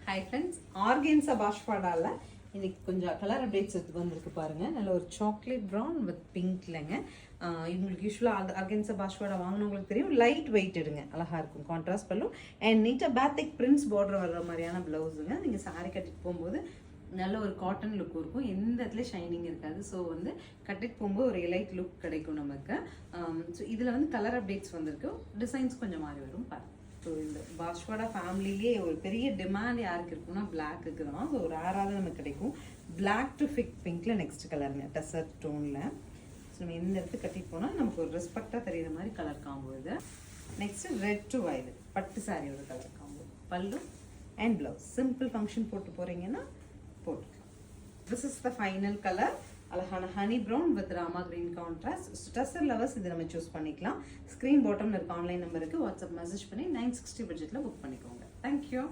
Hi friends, organza பாஷ்பாடால இன்னைக்கு கொஞ்சம் colour updates வந்திருக்கு பாருங்க. நல்ல ஒரு சாக்லேட் ப்ரௌன் வித் பிங்க்லங்க. இவங்களுக்கு யூஸ்வலாக ஆர்கென்ஸா பாஷ்பாடா வாங்கினவங்களுக்கு தெரியும், லைட் வெயிட் எடுங்க, அழகா இருக்கும். கான்ட்ராஸ்ட் பல்லும் அண்ட் நீட்டாக பேத்திக் பிரிண்ட்ஸ் பார்டர் வர்ற மாதிரியான ப்ளவுஸுங்க. நீங்கள் சாரி கட்டிட்டு போகும்போது நல்ல ஒரு காட்டன் லுக் இருக்கும், எந்த இடத்துல ஷைனிங் இருக்காது. ஸோ வந்து கட்டிட்டு போகும்போது ஒரு எலைட் லுக் கிடைக்கும் நமக்கு. ஸோ இதில் வந்து கலர் அப்டேட்ஸ் வந்திருக்கு, டிசைன்ஸ் கொஞ்சம் மாறி வரும் பாருங்க. ஸோ இந்த பாஷ்வாடா ஃபேமிலியே ஒரு பெரிய டிமாண்ட் யாருக்கு இருக்குன்னா பிளாக்குக்கு தான். ஸோ ரேராக தான் நமக்கு கிடைக்கும். பிளாக் டு ஃபிக் பிங்க்ல நெக்ஸ்ட் கலருங்க, டசர் டோனில். ஸோ நம்ம எந்த இடத்துக்கு கட்டிட்டு போனால் நமக்கு ஒரு ரெஸ்பெக்டாக தெரியுற மாதிரி கலர் காம்போ இது. நெக்ஸ்ட் ரெட் டு வயலட் பட்டு சாரியோட colour combo. Pallu and blouse. Simple function போட்டு போகிறீங்கன்னா போட்டுக்கலாம். This is the final colour. அழகான honey brown with Rama green contrast. Tussar lovers இது நம்ம சூஸ் பண்ணிக்கலாம். ஸ்க்ரீன் பாட்டம்ல இருக்க ஆன்லைன் நம்பருக்கு வாட்ஸ்அப் மெசேஜ் பண்ணி 960 பட்ஜெட்டில் புக் பண்ணிக்கோங்க. தேங்க்யூ.